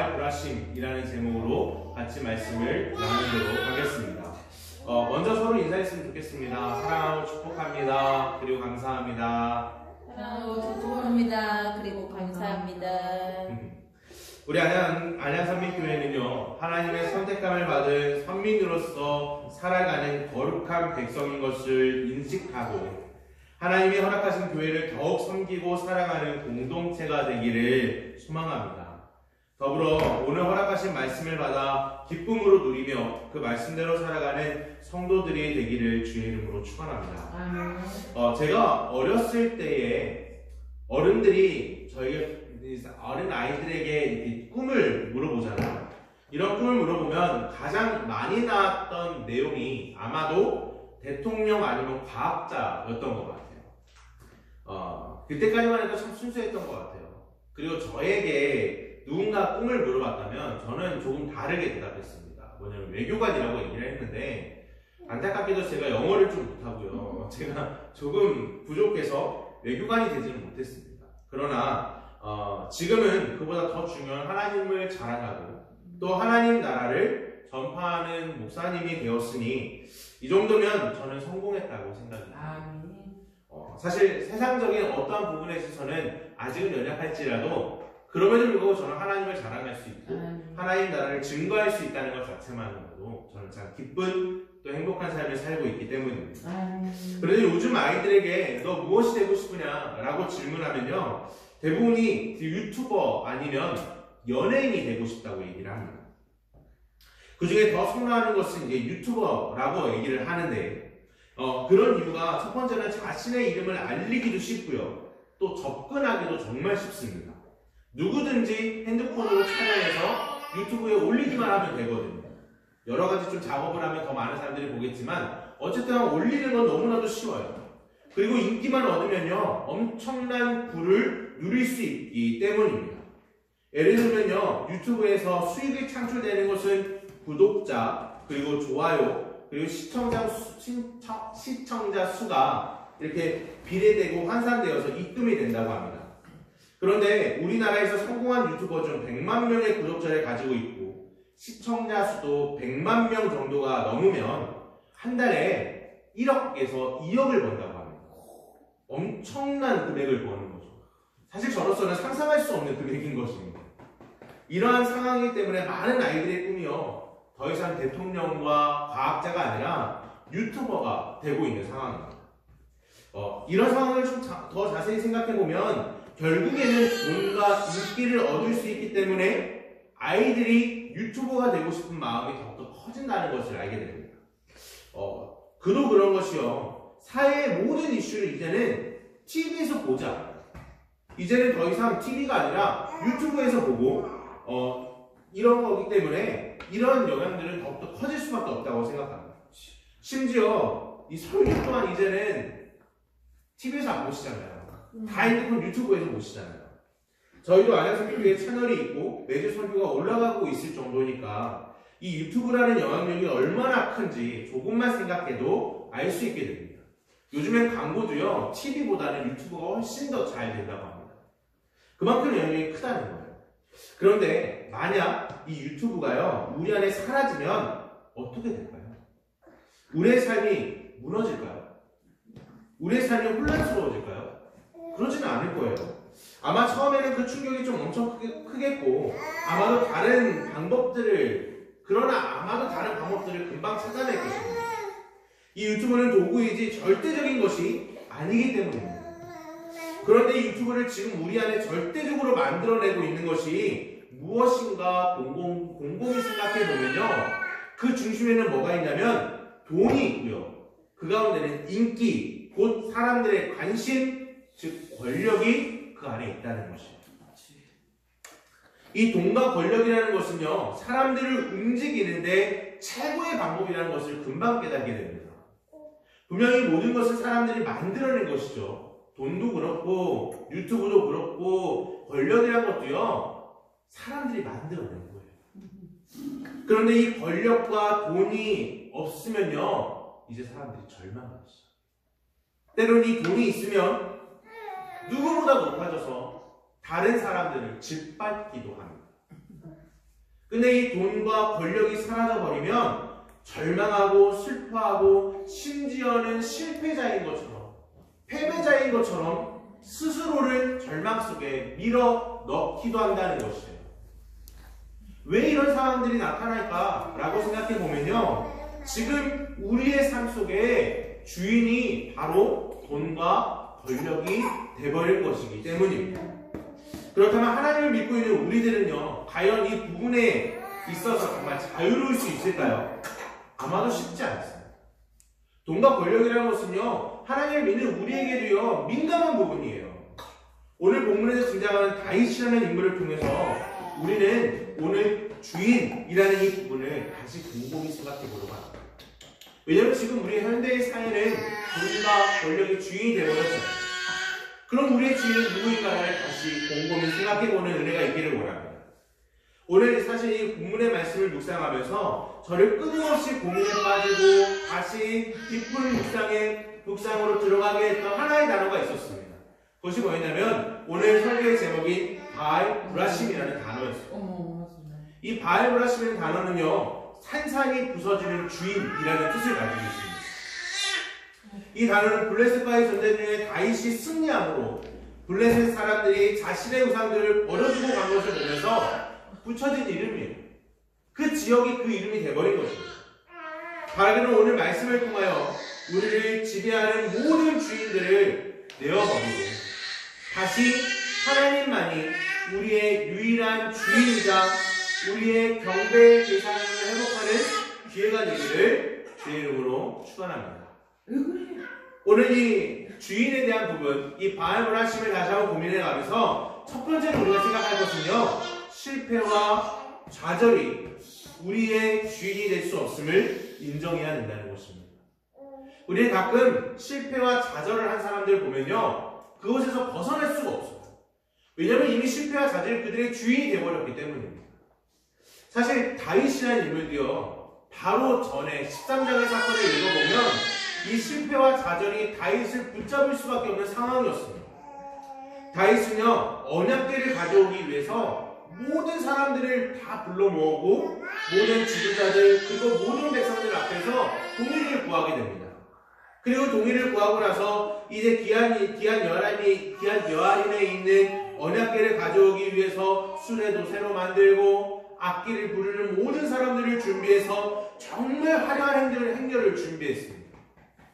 나의 불하심이라는 제목으로 같이 말씀을 나누도록 하겠습니다. 먼저 서로 인사했으면 좋겠습니다. 사랑하고 축복합니다. 그리고 감사합니다. 사랑하고 축복합니다. 그리고 감사합니다. 우리 안양선민교회는요, 하나님의 선택감을 받은 선민으로서 살아가는 거룩한 백성인 것을 인식하고 하나님이 허락하신 교회를 더욱 섬기고 사랑하는 공동체가 되기를 소망합니다. 더불어 오늘 허락하신 말씀을 받아 기쁨으로 누리며 그 말씀대로 살아가는 성도들이 되기를 주의 이름으로 축원합니다. 제가 어렸을 때에 어른들이 저희 어린 아이들에게 이렇게 꿈을 물어보잖아요. 이런 꿈을 물어보면 가장 많이 나왔던 내용이 아마도 대통령 아니면 과학자였던 것 같아요. 그때까지만 해도 참 순수했던 것 같아요. 그리고 저에게 누군가 꿈을 물어봤다면 저는 조금 다르게 대답했습니다. 뭐냐면 외교관이라고 얘기를 했는데, 안타깝게도 제가 영어를 좀 못하고요. 제가 조금 부족해서 외교관이 되지는 못했습니다. 그러나 지금은 그보다 더 중요한 하나님을 자랑하고 또 하나님 나라를 전파하는 목사님이 되었으니 이 정도면 저는 성공했다고 생각합니다. 사실 세상적인 어떠한 부분에 있어서는 아직은 연약할지라도 그럼에도 불구하고 저는 하나님을 자랑할 수 있고 하나님 나라를 증거할 수 있다는 것 자체만으로도 저는 참 기쁜 또 행복한 삶을 살고 있기 때문입니다. 그런데 요즘 아이들에게 너 무엇이 되고 싶으냐 라고 질문하면요, 대부분이 유튜버 아니면 연예인이 되고 싶다고 얘기를 합니다. 그 중에 더 선호하는 것은 이제 유튜버라고 얘기를 하는데, 그런 이유가 첫 번째는 자신의 이름을 알리기도 쉽고요. 또 접근하기도 정말 쉽습니다. 누구든지 핸드폰으로 촬영해서 유튜브에 올리기만 하면 되거든요. 여러 가지 좀 작업을 하면 더 많은 사람들이 보겠지만 어쨌든 올리는 건 너무나도 쉬워요. 그리고 인기만 얻으면요, 엄청난 부를 누릴 수 있기 때문입니다. 예를 들면요, 유튜브에서 수익이 창출되는 것은 구독자, 그리고 좋아요, 그리고 시청자 수가 이렇게 비례되고 환산되어서 입금이 된다고 합니다. 그런데 우리나라에서 성공한 유튜버 중 100만 명의 구독자를 가지고 있고 시청자 수도 100만 명 정도가 넘으면 한 달에 1억에서 2억을 번다고 합니다. 엄청난 금액을 버는 거죠. 사실 저로서는 상상할 수 없는 금액인 것입니다. 이러한 상황이기 때문에 많은 아이들의 꿈이요, 더 이상 대통령과 과학자가 아니라 유튜버가 되고 있는 상황입니다. 이런 상황을 좀 더 자세히 생각해보면 결국에는 뭔가 인기를 얻을 수 있기 때문에 아이들이 유튜버가 되고 싶은 마음이 더욱더 커진다는 것을 알게 됩니다. 그도 그런 것이요, 사회의 모든 이슈를 이제는 TV에서 보자. 이제는 더 이상 TV가 아니라 유튜브에서 보고 이런 거기 때문에 이런 영향들은 더욱더 커질 수밖에 없다고 생각합니다. 심지어 이 설교 또한 이제는 TV에서 안 보시잖아요. 다 핸드폰 유튜브에서 보시잖아요. 저희도 안양선교회 채널이 있고 매주 설교가 올라가고 있을 정도니까 이 유튜브라는 영향력이 얼마나 큰지 조금만 생각해도 알 수 있게 됩니다. 요즘엔 광고도요, TV보다는 유튜브가 훨씬 더 잘 된다고 합니다. 그만큼 영향력이 크다는 거예요. 그런데 만약 이 유튜브가요, 우리 안에 사라지면 어떻게 될까요? 우리의 삶이 무너질까요? 우리의 삶이 혼란스러워질까요? 그러지는 않을 거예요. 아마 처음에는 그 충격이 좀 엄청 크겠고 아마도 다른 방법들을 금방 찾아낼 것입니다. 이 유튜브는 도구이지 절대적인 것이 아니기 때문입니다. 그런데 유튜브를 지금 우리 안에 절대적으로 만들어내고 있는 것이 무엇인가 곰곰이 생각해보면요, 그 중심에는 뭐가 있냐면 돈이 있고요, 그 가운데는 인기, 곧 사람들의 관심, 즉 권력이 그 안에 있다는 것입니다. 이 돈과 권력이라는 것은요, 사람들을 움직이는데 최고의 방법이라는 것을 금방 깨닫게 됩니다. 분명히 모든 것을 사람들이 만들어낸 것이죠. 돈도 그렇고 유튜브도 그렇고 권력이라는 것도요, 사람들이 만들어낸 거예요. 그런데 이 권력과 돈이 없으면요, 이제 사람들이 절망하시죠. 때로는 이 돈이 있으면 누구보다 높아져서 다른 사람들을 짓밟기도 합니다. 근데 이 돈과 권력이 사라져버리면 절망하고 슬퍼하고 심지어는 실패자인 것처럼 패배자인 것처럼 스스로를 절망 속에 밀어 넣기도 한다는 것이에요. 왜 이런 상황들이 나타날까? 라고 생각해 보면요, 지금 우리의 삶 속에 주인이 바로 돈과 권력이 돼버릴 것이기 때문입니다. 그렇다면 하나님을 믿고 있는 우리들은요, 과연 이 부분에 있어서 정말 자유로울 수 있을까요? 아마도 쉽지 않습니다. 돈과 권력이라는 것은요, 하나님을 믿는 우리에게도요, 민감한 부분이에요. 오늘 본문에서 등장하는 다윗이라는 인물을 통해서 우리는 오늘 주인이라는 이 부분을 다시 곰곰이 생각해 보려고 합니다. 왜냐하면 지금 우리 현대의 사회는 돈과 권력이 주인이 되어버렸잖아요. 그럼 우리의 주인은 누구인가를 다시 곰곰이 생각해보는 은혜가 있기를 원합니다. 오늘 사실 이 본문의 말씀을 묵상하면서 저를 끊임없이 고민에 빠지고 다시 깊은 묵상으로 들어가게 했던 하나의 단어가 있었습니다. 그것이 뭐였냐면 오늘 설교의 제목이 바알브라심이라는 단어였어요. 이 바알브라심이라는 단어는요, 산산이 부서지는 주인이라는 뜻을 가지고 있습니다. 이 단어는 블레셋과의 전쟁 중에 다윗이 승리함으로 블레셋 사람들이 자신의 우상들을 버려두고 간 것을 보면서 붙여진 이름이에요. 그 지역이 그 이름이 돼버린 것입니다. 바라기는 오늘 말씀을 통하여 우리를 지배하는 모든 주인들을 내어버리고 다시 하나님만이 우리의 유일한 주인이자 우리의 경배의 대상을 회복하는 기회가 되기를 주의 이름으로 축원합니다. 오늘 이 주인에 대한 부분, 이 바알브라심을 다시 한번 고민해 가면서 첫 번째로 우리가 생각할 것은요, 실패와 좌절이 우리의 주인이 될 수 없음을 인정해야 된다는 것입니다. 우리는 가끔 실패와 좌절을 한 사람들을 보면요, 그곳에서 벗어날 수가 없어요. 왜냐하면 이미 실패와 좌절이 그들의 주인이 되어버렸기 때문입니다. 사실 다윗이라는 인물도요, 바로 전에 13장의 사건을 읽어보면 이 실패와 좌절이 다윗을 붙잡을 수밖에 없는 상황이었습니다. 다윗은요, 언약궤를 가져오기 위해서 모든 사람들을 다 불러 모으고 모든 지도자들 그리고 모든 백성들 앞에서 동의를 구하게 됩니다. 그리고 동의를 구하고 나서 이제 기한 여아림에 있는 언약궤를 가져오기 위해서 수레도 새로 만들고 악기를 부르는 모든 사람들을 준비해서 정말 화려한 행렬을 준비했습니다.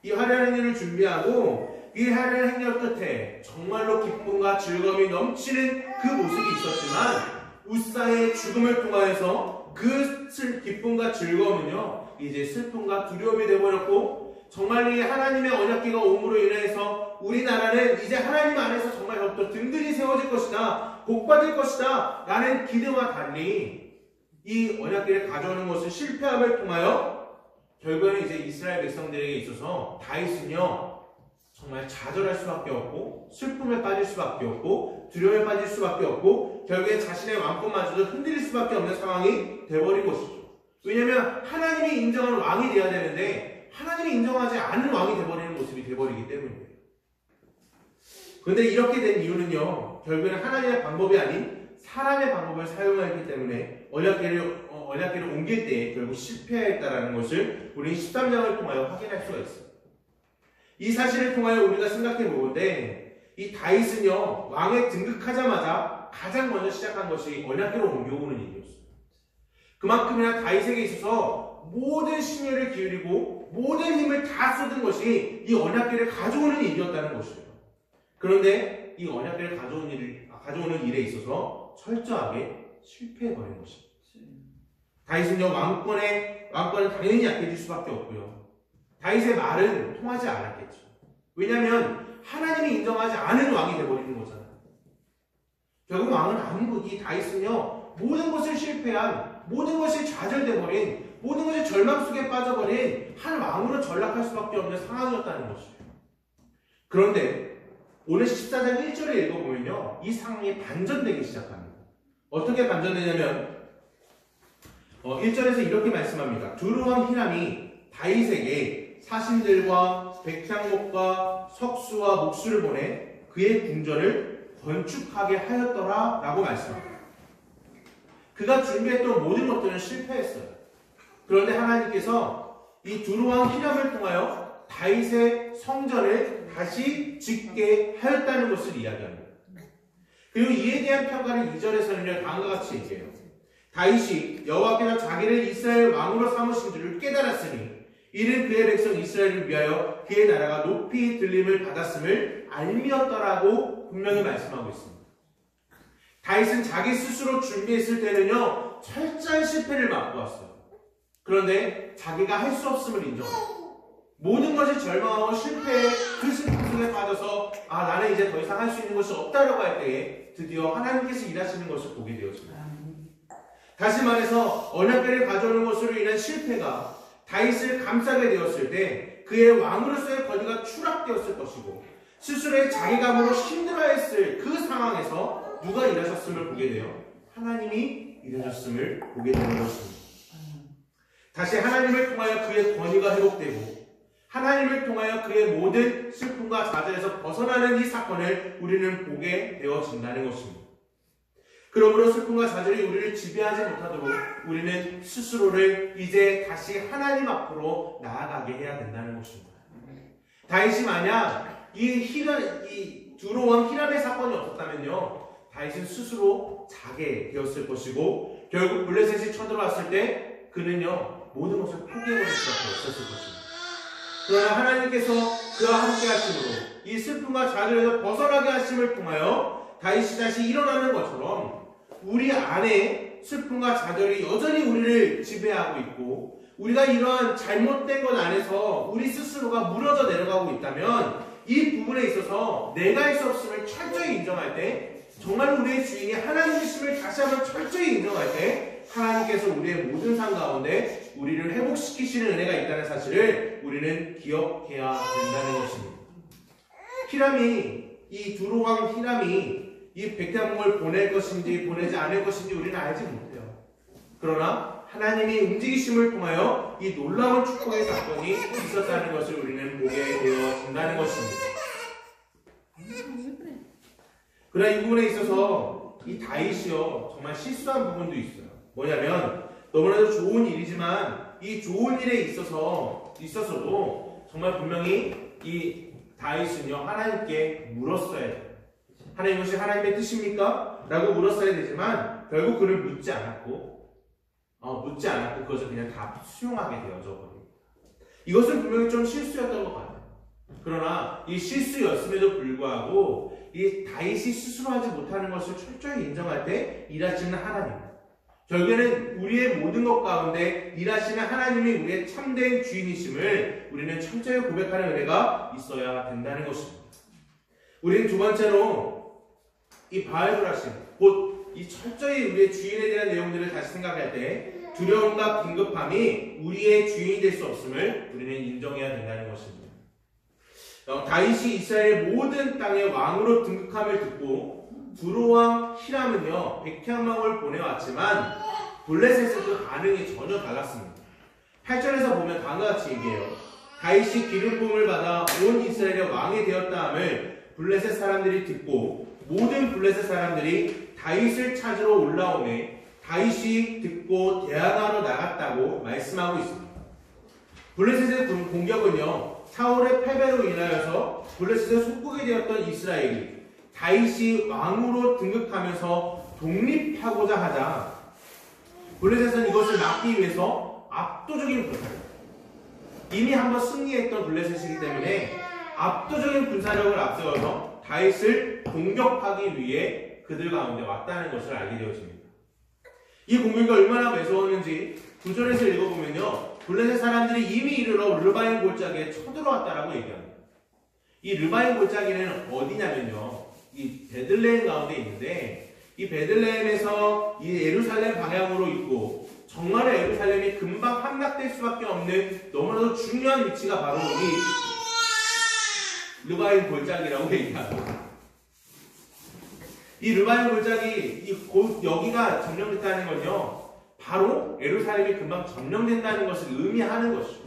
이 화려한 행렬을 준비하고 이 화려한 행렬 끝에 정말로 기쁨과 즐거움이 넘치는 그 모습이 있었지만 우사의 죽음을 통하여서 그 기쁨과 즐거움은요, 이제 슬픔과 두려움이 되어버렸고 정말 이 하나님의 언약궤가 옴으로 인해서 우리나라는 이제 하나님 안에서 정말 더욱더 든든히 세워질 것이다, 복받을 것이다 라는 기대와 달리 이 언약궤를 가져오는 것을 실패함을 통하여 결국에는 이제 이스라엘 백성들에게 있어서 다윗은요, 정말 좌절할 수밖에 없고 슬픔에 빠질 수밖에 없고 두려움에 빠질 수밖에 없고 결국에 자신의 왕권마저도 흔들릴 수밖에 없는 상황이 되어버린 것이죠. 왜냐하면 하나님이 인정하는 왕이 되어야 되는데 하나님이 인정하지 않은 왕이 되어버리는 모습이 되어버리기 때문이에요. 그런데 이렇게 된 이유는요, 결국에는 하나님의 방법이 아닌 사람의 방법을 사용하기 때문에 언약궤를 옮길 때 결국 실패했다는 것을 우리 13장을 통하여 확인할 수가 있습니다. 이 사실을 통하여 우리가 생각해 보건대 이 다윗은요, 왕에 등극하자마자 가장 먼저 시작한 것이 언약궤로 옮겨오는 일이었어요. 그만큼이나 다윗에게 있어서 모든 심혈을 기울이고 모든 힘을 다 쏟은 것이 이 언약궤를 가져오는 일이었다는 것이에요. 그런데 이 언약궤를 가져오는 일에 있어서 철저하게 실패해버린 것입니다. 다윗은요, 왕권은 당연히 약해질 수밖에 없고요. 다윗의 말은 통하지 않았겠죠. 왜냐하면 하나님이 인정하지 않은 왕이 되어버리는 거잖아요. 결국 왕은 이 다윗은요, 모든 것을 실패한, 모든 것이 좌절돼버린, 모든 것이 절망 속에 빠져버린 한 왕으로 전락할 수밖에 없는 상황이었다는 것이에요. 그런데 오늘 14장 1절을 읽어보면요, 이 상황이 반전되기 시작합니다. 어떻게 반전되냐면 1절에서 이렇게 말씀합니다. 두루왕 히람이 다윗에게 사신들과 백향목과 석수와 목수를 보내 그의 궁전을 건축하게 하였더라 라고 말씀합니다. 그가 준비했던 모든 것들은 실패했어요. 그런데 하나님께서 이 두루왕 히람을 통하여 다윗의 성전을 다시 짓게 하였다는 것을 이야기합니다. 그리고 이에 대한 평가를 2절에서는요, 다음과 같이 얘기해요. 다윗이 여호와께서 자기를 이스라엘 왕으로 삼으신 줄을 깨달았으니 이는 그의 백성 이스라엘을 위하여 그의 나라가 높이 들림을 받았음을 알미었더라고 분명히 말씀하고 있습니다. 다윗은 자기 스스로 준비했을 때는요, 철저한 실패를 맛보았어요. 그런데 자기가 할 수 없음을 인정합니다. 모든 것이 절망하고 실패의 그 슬픔 속에 빠져서 나는 이제 더 이상 할 수 있는 것이 없다라고 할 때에 드디어 하나님께서 일하시는 것을 보게 되었습니다. 다시 말해서 언약궤를 가져오는 것으로 인한 실패가 다윗을 감싸게 되었을 때 그의 왕으로서의 권위가 추락되었을 것이고 스스로의 자기감으로 힘들어했을 그 상황에서 누가 일하셨음을 보게 되어 하나님이 일하셨음을 보게 되는 것입니다. 다시 하나님을 통하여 그의 권위가 회복되고 하나님을 통하여 그의 모든 슬픔과 좌절에서 벗어나는 이 사건을 우리는 보게 되어진다는 것입니다. 그러므로 슬픔과 좌절이 우리를 지배하지 못하도록 우리는 스스로를 이제 다시 하나님 앞으로 나아가게 해야 된다는 것입니다. 다윗이 만약 이 두루왕 히람의 사건이 없었다면요, 다윗은 스스로 자게 되었을 것이고 결국 블레셋이 쳐들어왔을 때 그는요 모든 것을 포기해버릴 수밖에 없었을 것입니다. 그러나 하나님께서 그와 함께 하심으로 이 슬픔과 좌절에서 벗어나게 하심을 통하여 다윗이 다시 일어나는 것처럼 우리 안에 슬픔과 좌절이 여전히 우리를 지배하고 있고 우리가 이러한 잘못된 것 안에서 우리 스스로가 무너져 내려가고 있다면 이 부분에 있어서 내가 할 수 없음을 철저히 인정할 때 정말 우리의 주인이 하나님이심을 다시 한번 철저히 인정할 때 하나님께서 우리의 모든 삶 가운데 우리를 회복시키시는 은혜가 있다는 사실을 우리는 기억해야 된다는 것입니다. 이 두루왕 히람이 이 백향목을 보낼 것인지 보내지 않을 것인지 우리는 알지 못해요. 그러나 하나님이 움직이심을 통하여 이 놀라운 축복의 사건이 있었다는 것을 우리는 보게 되어진다는 것입니다. 그러나 이 부분에 있어서 이 다윗이요 정말 실수한 부분도 있어요. 뭐냐면 너무나도 좋은 일이지만 이 좋은 일에 있어서도 정말 분명히 이 다윗은요 하나님께 물었어야 돼요. 하나님 이것이 하나님의 뜻입니까? 라고 물었어야 되지만 결국 그를 묻지 않았고 그것을 그냥 다 수용하게 되어져 버립니다. 이것은 분명히 좀 실수였던 것 같아요. 그러나 이 실수였음에도 불구하고 이 다윗이 스스로 하지 못하는 것을 철저히 인정할 때 일하시는 하나님, 결국에는 우리의 모든 것 가운데 일하시는 하나님이 우리의 참된 주인이심을 우리는 철저히 고백하는 은혜가 있어야 된다는 것입니다. 우리는 두 번째로 이 바알브라심, 곧 이 철저히 우리의 주인에 대한 내용들을 다시 생각할 때 두려움과 긴급함이 우리의 주인이 될 수 없음을 우리는 인정해야 된다는 것입니다. 다윗이 이스라엘의 모든 땅에 왕으로 등극함을 듣고 두루왕 히람은요 백향목을 보내왔지만 블레셋의 그 반응이 전혀 달랐습니다. 8절에서 보면 다음과 같이 얘기해요. 다윗이 기름 부음을 받아 온 이스라엘의 왕이 되었다함을 블레셋 사람들이 듣고 모든 블레셋 사람들이 다윗을 찾으러 올라오매 다윗이 듣고 대항하러 나갔다고 말씀하고 있습니다. 블레셋의 공격은요 사울의 패배로 인하여서 블레셋에 속국이 되었던 이스라엘이 다윗이 왕으로 등극하면서 독립하고자 하자 블레셋은 이것을 막기 위해서 압도적인 군사력, 이미 한번 승리했던 블레셋이기 때문에 압도적인 군사력을 앞세워서 다윗을 공격하기 위해 그들 가운데 왔다는 것을 알게 되어집니다. 이 공격이 얼마나 매서웠는지 9절에서 읽어보면요 블레셋 사람들이 이미 이르러 르바임 골짜기에 쳐들어왔다라고 얘기합니다. 이 르바임 골짜기는 어디냐면요 이 베들레헴 가운데 있는데 이 베들레헴에서 이 예루살렘 방향으로 있고 정말 예루살렘이 금방 함락될 수밖에 없는 너무나도 중요한 위치가 바로 이 르바임 골짜기라고 얘기합니다. 이 르바임 골짜기 곧 여기가 점령됐다는 건요 바로 예루살렘이 금방 점령된다는 것을 의미하는 것이죠.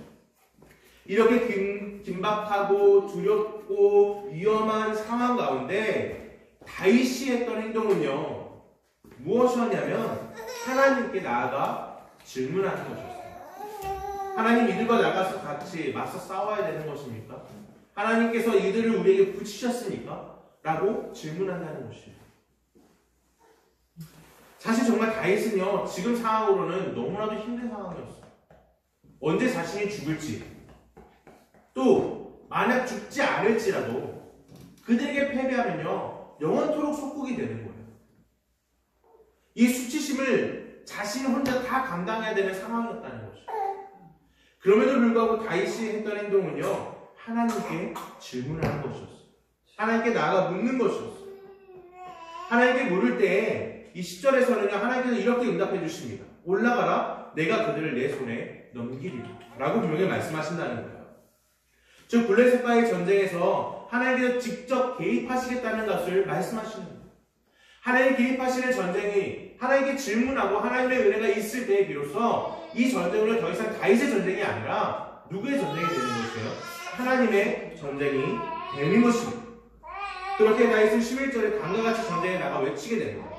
이렇게 긴박하고 두렵고 위험한 상황 가운데 다윗이 했던 행동은요 무엇이었냐면 하나님께 나아가 질문하는 것이었어요. 하나님, 이들과 나가서 같이 맞서 싸워야 되는 것입니까? 하나님께서 이들을 우리에게 붙이셨습니까? 라고 질문한다는 것이에요. 사실 정말 다윗은요, 지금 상황으로는 너무나도 힘든 상황이었어요. 언제 자신이 죽을지, 또 만약 죽지 않을지라도 그들에게 패배하면요, 영원토록 속국이 되는 거예요. 이 수치심을 자신 혼자 다 감당해야 되는 상황이었다는 것이죠. 그럼에도 불구하고 다윗이 했던 행동은요, 하나님께 질문하는 것이었어요. 하나님께 나아가 묻는 것이었어요. 하나님께 물을 때 이 10절에서는요, 하나님께서 이렇게 응답해 주십니다. 올라가라, 내가 그들을 내 손에 넘기리라 라고 분명히 말씀하신다는 거예요. 즉 블레셋과의 전쟁에서 하나님께서 직접 개입하시겠다는 것을 말씀하시는 거예요. 하나님 개입하시는 전쟁이 하나님께 질문하고 하나님의 은혜가 있을 때에 비로소 이 전쟁은 더 이상 다윗의 전쟁이 아니라 누구의 전쟁이 되는 것이에요? 하나님의 전쟁이 되는 것입니다. 그렇게 다윗은 11절에 다음과 같이 전쟁에 나가 외치게 됩니다.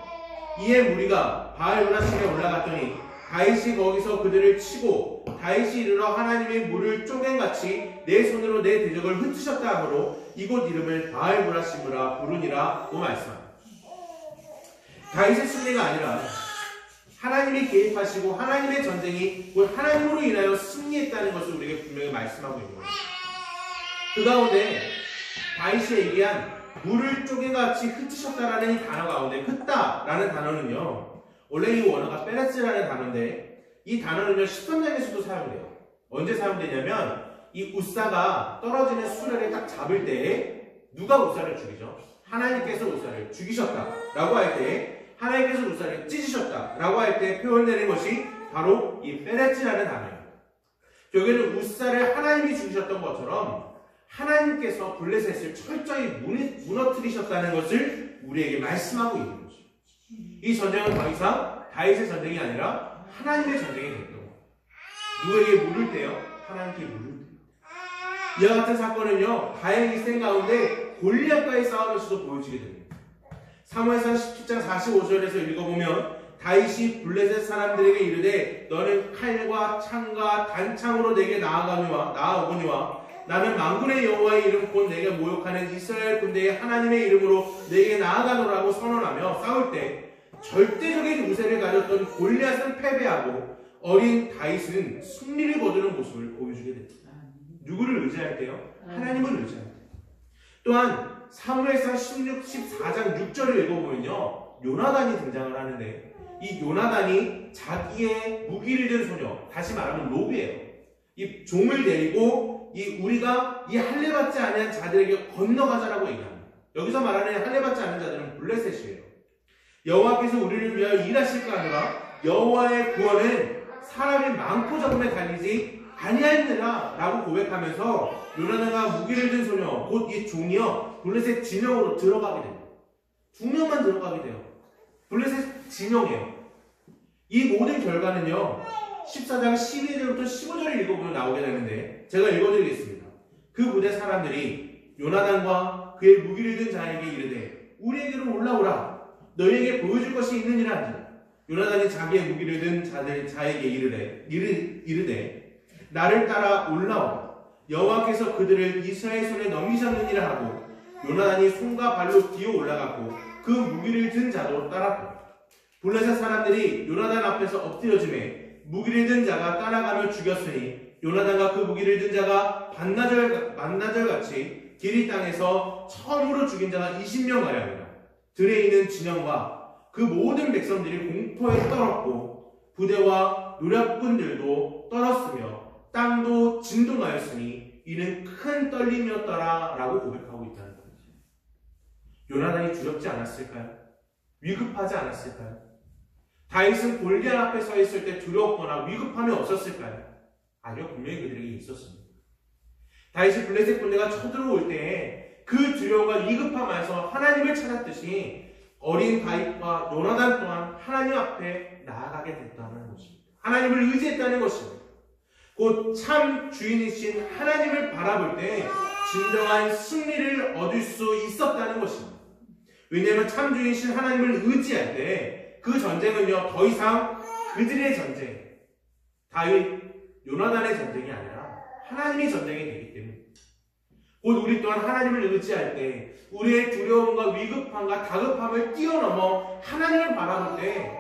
이에 무리가 바알므라심에 올라갔더니 다윗이 거기서 그들을 치고 다윗이 이르러 하나님의 물을 쪼갠같이 내 손으로 내 대적을 흩으셨다 하므로 이곳 이름을 바알므라심이라 부르니라고 말씀합니다. 다윗의 승리가 아니라 하나님이 개입하시고 하나님의 전쟁이 곧 하나님으로 인하여 승리했다는 것을 우리에게 분명히 말씀하고 있는 거예요. 그 가운데 다윗이 얘기한 물을 쪼개같이 흩으셨다라는 이 단어 가운데 흩다라는 단어는요, 원래 이 원어가 페레스라는 단어인데 이 단어는요 13장에서도 사용돼요. 언제 사용되냐면 이 우사가 떨어지는 수레를 딱 잡을 때에 누가 우사를 죽이죠? 하나님께서 우사를 죽이셨다라고 할 때, 하나님께서 우사를 찢으셨다라고 할 때 표현되는 것이 바로 이 페레츠라는 단어예요. 여기는 우사를 하나님이 죽이셨던 것처럼 하나님께서 블레셋을 철저히 무너뜨리셨다는 것을 우리에게 말씀하고 있는 거죠. 이 전쟁은 더 이상 다윗의 전쟁이 아니라 하나님의 전쟁이 됐던 거예요. 누구에게 물을 때요? 하나님께 물을 때요. 이와 같은 사건은요, 다행히 센 가운데 골리앗과의 싸움에서도 보여지게 됩니다. 사무엘상 17장 45절에서 읽어보면 다윗이 블레셋 사람들에게 이르되 너는 칼과 창과 단창으로 내게 나아오거니와 나는 만군의 여호와의 이름 곧 내게 모욕하는 이스라엘 군대의 하나님의 이름으로 내게 나아가노라고 선언하며 싸울 때 절대적인 우세를 가졌던 골리앗은 패배하고 어린 다윗은 승리를 거두는 모습을 보여주게 됩니다. 누구를 의지할 때요? 하나님을 의지할 때. 또한 사무엘상 14장 6절을 읽어보면요, 요나단이 등장을 하는데 이 요나단이 자기의 무기를 든 소녀, 다시 말하면 롭이에요. 이 종을 데리고 우리가 이 할례받지 않은 자들에게 건너가자라고 얘기합니다. 여기서 말하는 할례받지 않은 자들은 블레셋이에요. 여호와께서 우리를 위하여 일하실까 하노라. 여호와의 구원은 사람이 많고 적음에 달리지 아니하느니라 라고 고백하면서 요나단과 무기를 든 소녀, 곧 이 종이요 블레셋 진영으로 들어가게 됩니다. 2명만 들어가게 돼요. 블레셋 진영이에요. 이 모든 결과는요 14장 12절부터 15절을 읽어보면 나오게 되는데 제가 읽어드리겠습니다. 그 무대 사람들이 요나단과 그의 무기를 든 자에게 이르되 우리에게로 올라오라. 너희에게 보여줄 것이 있느니라 한지라. 요나단이 자기의 무기를 든 자에게 이르되 나를 따라 올라오라. 여호와께서 그들을 이스라엘 손에 넘기셨느니라 하고 요나단이 손과 발로 기어 올라갔고 그 무기를 든 자도 따랐다. 블레셋 사람들이 요나단 앞에서 엎드려지매 무기를 든 자가 따라가며 죽였으니 요나단과 그 무기를 든 자가 반나절같이 기리 땅에서 처음으로 죽인 자가 20명가량이라. 들에 있는 진영과 그 모든 백성들이 공포에 떨었고 부대와 노략군들도 떨었으며 땅도 진동하였으니 이는 큰 떨림이었더라 라고 고백하고 있다는 거죠. 요나단이 두렵지 않았을까요? 위급하지 않았을까요? 다윗은 골리앗 앞에 서 있을 때 두려웠거나 위급함이 없었을까요? 아니요, 분명히 그들에게 있었습니다. 다윗이 블레셋 군대가 쳐들어올 때에 그 두려움과 위급함 안에서 하나님을 찾았듯이 어린 다윗과 요나단 또한 하나님 앞에 나아가게 됐다는 것입니다. 하나님을 의지했다는 것입니다. 곧 참 주인이신 하나님을 바라볼 때 진정한 승리를 얻을 수 있었다는 것입니다. 왜냐하면 참 주인이신 하나님을 의지할 때 그 전쟁은요 더 이상 그들의 전쟁, 다윗, 요나단의 전쟁이 아니라 하나님의 전쟁이 되기 때문입니다. 곧 우리 또한 하나님을 의지할 때 우리의 두려움과 위급함과 다급함을 뛰어넘어 하나님을 바라볼 때,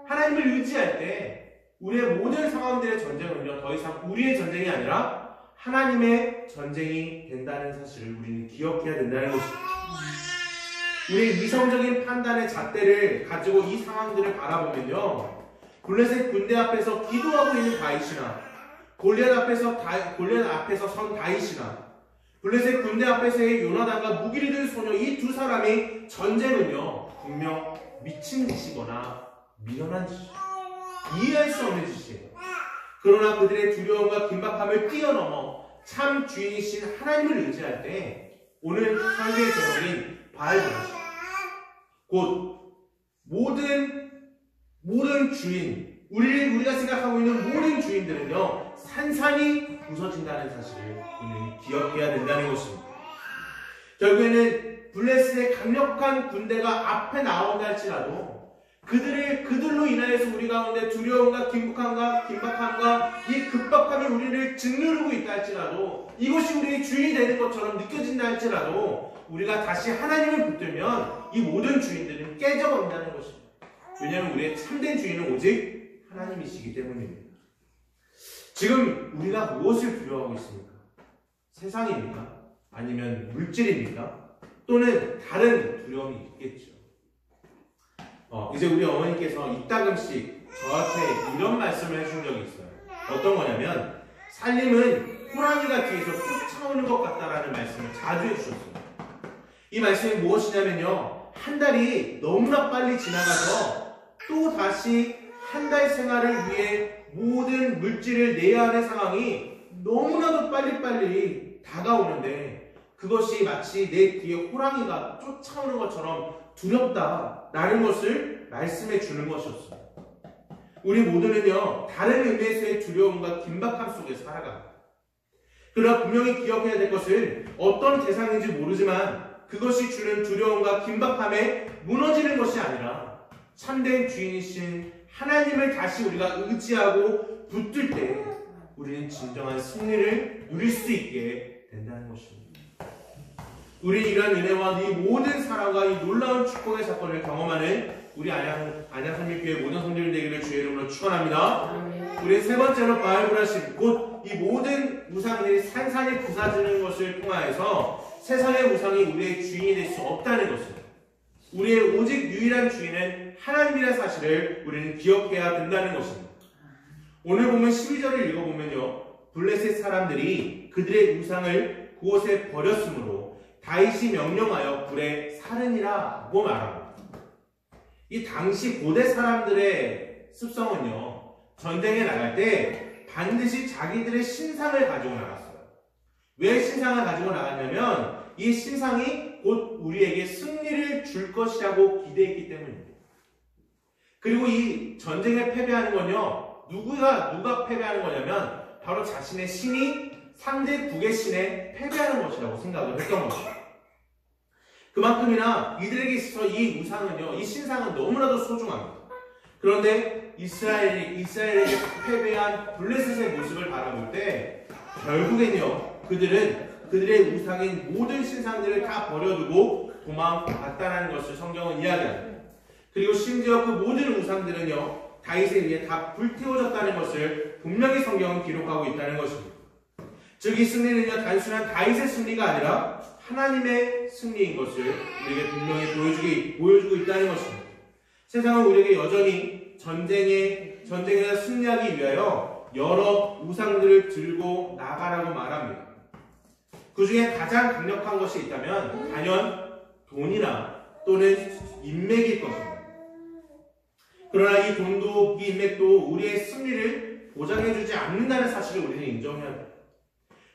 하나님을 의지할 때 우리의 모든 상황들의 전쟁은요, 더 이상 우리의 전쟁이 아니라 하나님의 전쟁이 된다는 사실을 우리는 기억해야 된다는 것입니다. 우리의 이성적인 판단의 잣대를 가지고 이 상황들을 바라보면요, 블레셋 군대 앞에서 기도하고 있는 다윗이나 골리앗 앞에서 선 다윗이나 블레셋 군대 앞에서의 요나단과 무기를 든 소녀, 이 두 사람의 전쟁은요, 분명 미친 짓이거나 미련한 짓이에요. 이해할 수 없는 짓이에요. 그러나 그들의 두려움과 긴박함을 뛰어넘어 참 주인이신 하나님을 의지할 때 오늘 설교의 제목인 바알브라시, 곧 모든 주인, 우리가 생각하고 있는 모든 주인들은요, 산산이 부서진다는 사실을 우리는 기억해야 된다는 것입니다. 결국에는 블레셋의 강력한 군대가 앞에 나온다 할지라도 그들로 인하여서 우리 가운데 두려움과 긴박함과 이 급박함이 우리를 짓누르고 있다 할지라도, 이것이 우리의 주인이 되는 것처럼 느껴진다 할지라도 우리가 다시 하나님을 붙들면 이 모든 주인들은 깨져버린다는 것입니다. 왜냐하면 우리의 참된 주인은 오직 하나님이시기 때문입니다. 지금 우리가 무엇을 두려워하고 있습니까? 세상입니까? 아니면 물질입니까? 또는 다른 두려움이 있겠죠. 이제 우리 어머니께서 이따금씩 저한테 이런 말씀을 해준 적이 있어요. 어떤 거냐면, 살림은 호랑이가 뒤에서 쫓아오는 것 같다라는 말씀을 자주 해주셨어요. 이 말씀이 무엇이냐면요, 한 달이 너무나 빨리 지나가서 또 다시 한 달 생활을 위해 모든 물질을 내야 하는 상황이 너무나도 빨리빨리 다가오는데, 그것이 마치 내 뒤에 호랑이가 쫓아오는 것처럼 두렵다라는 것을 말씀해 주는 것이었어요. 우리 모두는요, 다른 의미에서의 두려움과 긴박함 속에 살아갑니다. 그러나 분명히 기억해야 될 것은 어떤 대상인지 모르지만 그것이 주는 두려움과 긴박함에 무너지는 것이 아니라 참된 주인이신 하나님을 다시 우리가 의지하고 붙들 때 우리는 진정한 승리를 누릴 수 있게 된다는 것입니다. 우리 이러한 은혜와 이 모든 사랑과 이 놀라운 축복의 사건을 경험하는 우리 안양산림교회 모든 성도들 되기를 주의 이름으로 축원합니다. 우리 세 번째로 바알브라시, 곧 이 모든 우상들이 산산이 부사지는 것을 통하여서 세상의 우상이 우리의 주인이 될 수 없다는 것입니다. 우리의 오직 유일한 주인은 하나님이라는 사실을 우리는 기억해야 된다는 것입니다. 오늘 보면 12절을 읽어보면요, 블레셋 사람들이 그들의 우상을 그곳에 버렸으므로 다윗이 명령하여 불에 살으니라고 말합니다. 이 당시 고대 사람들의 습성은요, 전쟁에 나갈 때 반드시 자기들의 신상을 가지고 나갔어요. 왜 신상을 가지고 나갔냐면 이 신상이 곧 우리에게 승리를 줄 것이라고 기대했기 때문입니다. 그리고 이 전쟁에 패배하는 건요, 누가 패배하는 거냐면 바로 자신의 신이 상대 국의 신에 패배하는 것이라고 생각을 했던 것이죠. 그만큼이나 이들에게 있어서 이 우상은요, 이 신상은 너무나도 소중합니다. 그런데 이스라엘에게 패배한 블레셋의 모습을 바라볼 때 결국엔요, 그들의 우상인 모든 신상들을 다 버려두고 도망갔다는 것을 성경은 이야기합니다. 그리고 심지어 그 모든 우상들은요, 다윗에 의해 다 불태워졌다는 것을 분명히 성경은 기록하고 있다는 것입니다. 즉 이 승리는요, 단순한 다윗의 승리가 아니라 하나님의 승리인 것을 우리에게 분명히 보여주고 있다는 것입니다. 세상은 우리에게 여전히 전쟁에서 승리하기 위하여 여러 우상들을 들고 나가라고 말합니다. 그 중에 가장 강력한 것이 있다면 단연 돈이나 또는 인맥일 것입니다. 그러나 이 돈도 이 인맥도 우리의 승리를 보장해주지 않는다는 사실을 우리는 인정해야 합니다.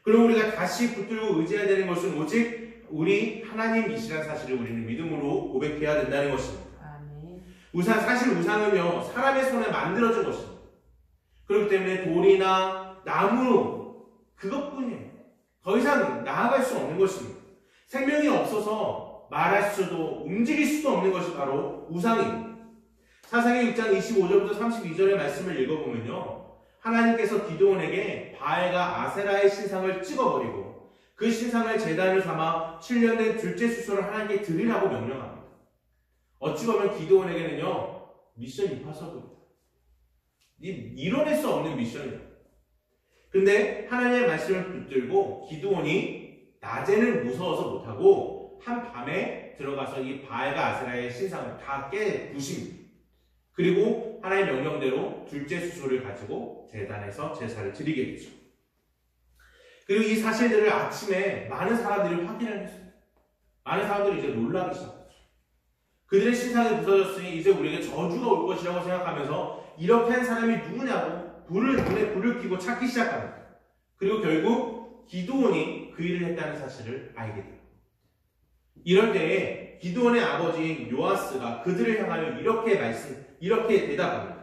그럼 우리가 다시 붙들고 의지해야 되는 것은 오직 우리 하나님이시라는 사실을 우리는 믿음으로 고백해야 된다는 것입니다. 사실 우상은요, 사람의 손에 만들어진 것입니다. 그렇기 때문에 돌이나 나무, 그것뿐이에요. 더 이상 나아갈 수 없는 것입니다. 생명이 없어서 말할 수도 움직일 수도 없는 것이 바로 우상입니다. 사사기 6장 25절부터 32절의 말씀을 읽어보면요. 하나님께서 기드온에게 바알과 아세라의 신상을 찍어버리고 그 신상을 제단을 삼아 7년 된 둘째 수소를 하나님께 드리라고 명령합니다. 어찌 보면 기드온에게는요. 미션 임파서블입니다. 이뤄낼 수 없는 미션이에요. 근데 하나님의 말씀을 붙들고 기드온이 낮에는 무서워서 못하고 한밤에 들어가서 이 바알과 아세라의 신상을 다 부십니다. 그리고 하나님의 명령대로 둘째 수소를 가지고 제단에서 제사를 드리게 되죠. 그리고 이 사실들을 아침에 많은 사람들이 확인을 했어요. 많은 사람들이 이제 놀라기 시작했죠. 그들의 신상이 부서졌으니 이제 우리에게 저주가 올 것이라고 생각하면서 이렇게 한 사람이 누구냐고 눈에 불을 켜고 찾기 시작합니다. 그리고 결국 기드온이 그 일을 했다는 사실을 알게 돼요. 이럴 때에 기드온의 아버지인 요아스가 그들을 향하여 이렇게 대답합니다.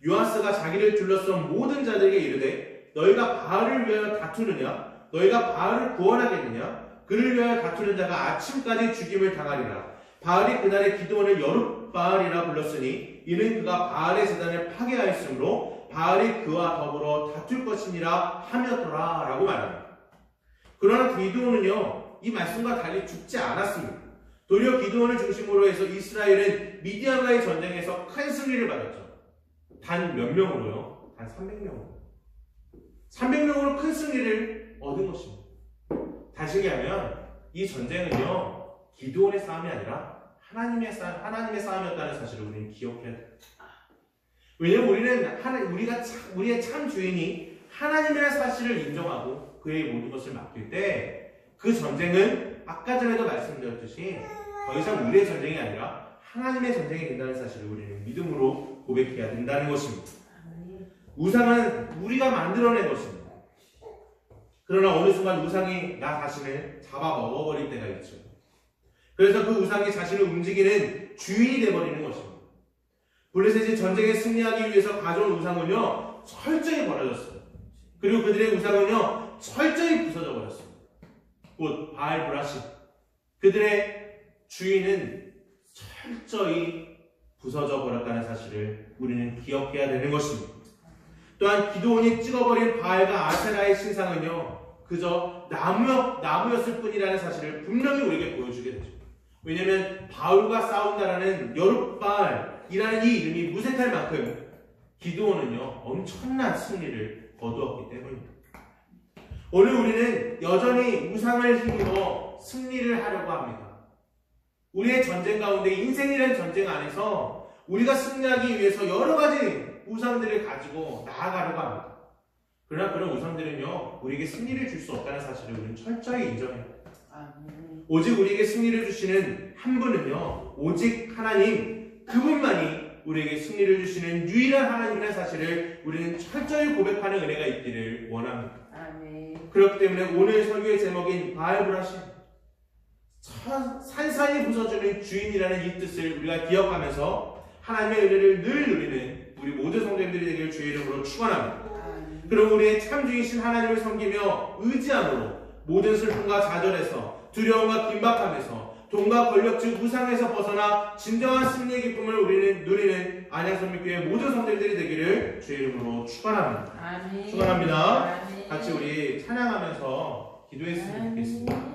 요아스가 자기를 둘러싼 모든 자들에게 이르되 너희가 바알을 위하여 다투느냐? 너희가 바알을 구원하겠느냐? 그를 위하여 다투는 자가 아침까지 죽임을 당하리라. 바알이 그날에 기드온을 여룻바알이라 불렀으니 이는 그가 바알의 제단을 파괴하였으므로 바알이 그와 더불어 다툴 것이니라 하였더라 라고 말합니다. 그러나 기드온은요 이 말씀과 달리 죽지 않았습니다. 도리어 기드온을 중심으로 해서 이스라엘은 미디안과의 전쟁에서 큰 승리를 받았죠. 단 몇 명으로요? 단 300명으로. 300명으로 큰 승리를 얻은 것입니다. 다시 얘기하면 이 전쟁은요 기드온의 싸움이 아니라 하나님의 싸움이었다는 사실을 우리는 기억해야 돼요. 왜냐하면 우리의 참 주인이 하나님이라는 사실을 인정하고 그의 모든 것을 맡길 때 그 전쟁은 아까 전에도 말씀드렸듯이 더 이상 우리의 전쟁이 아니라 하나님의 전쟁이 된다는 사실을 우리는 믿음으로 고백해야 된다는 것입니다. 우상은 우리가 만들어낸 것입니다. 그러나 어느 순간 우상이 나 자신을 잡아 먹어버릴 때가 있죠. 그래서 그 우상이 자신을 움직이는 주인이 되어버리는 것입니다. 블레셋이 전쟁에 승리하기 위해서 가져온 우상은요 철저히 버려졌어요. 그리고 그들의 우상은요 철저히 부서져 버렸습니다. 곧 바알 브라신 그들의 주인은 철저히 부서져 버렸다는 사실을 우리는 기억해야 되는 것입니다. 또한 기드온이 찍어버린 바알과 아세라의 신상은요 그저 나무였을 뿐이라는 사실을 분명히 우리에게 보여주게 되죠. 왜냐하면 바울과 싸운다라는 여룻바알이라는 이 이름이 무색할 만큼 기드온은요 엄청난 승리를 거두었기 때문입니다. 오늘 우리는 여전히 우상을 힘입어 승리를 하려고 합니다. 우리의 전쟁 가운데 인생이라는 전쟁 안에서 우리가 승리하기 위해서 여러 가지 우상들을 가지고 나아가려고 합니다. 그러나 그런 우상들은요 우리에게 승리를 줄 수 없다는 사실을 우리는 철저히 인정해야 합니다. 오직 우리에게 승리를 주시는 한 분은요 오직 하나님 그분만이 우리에게 승리를 주시는 유일한 하나님이라는 사실을 우리는 철저히 고백하는 은혜가 있기를 원합니다. 그렇기 때문에 오늘 설교의 제목인 바알 브라신 산산이 부서지는 주인이라는 이 뜻을 우리가 기억하면서 하나님의 은혜를 늘 누리는 우리 모든 성도님들이 되길 주의 이름으로 축원합니다. 그럼 우리의 참 주이신 하나님을 섬기며 의지함으로 모든 슬픔과 좌절에서 두려움과 긴박함에서 돈과 권력 즉 우상에서 벗어나 진정한 승리의 기쁨을 우리는 누리는 안양선민교회 모든 성도님들이 되기를 주의 이름으로 축원합니다. 축원합니다. 같이 우리 찬양하면서 기도했으면 좋겠습니다.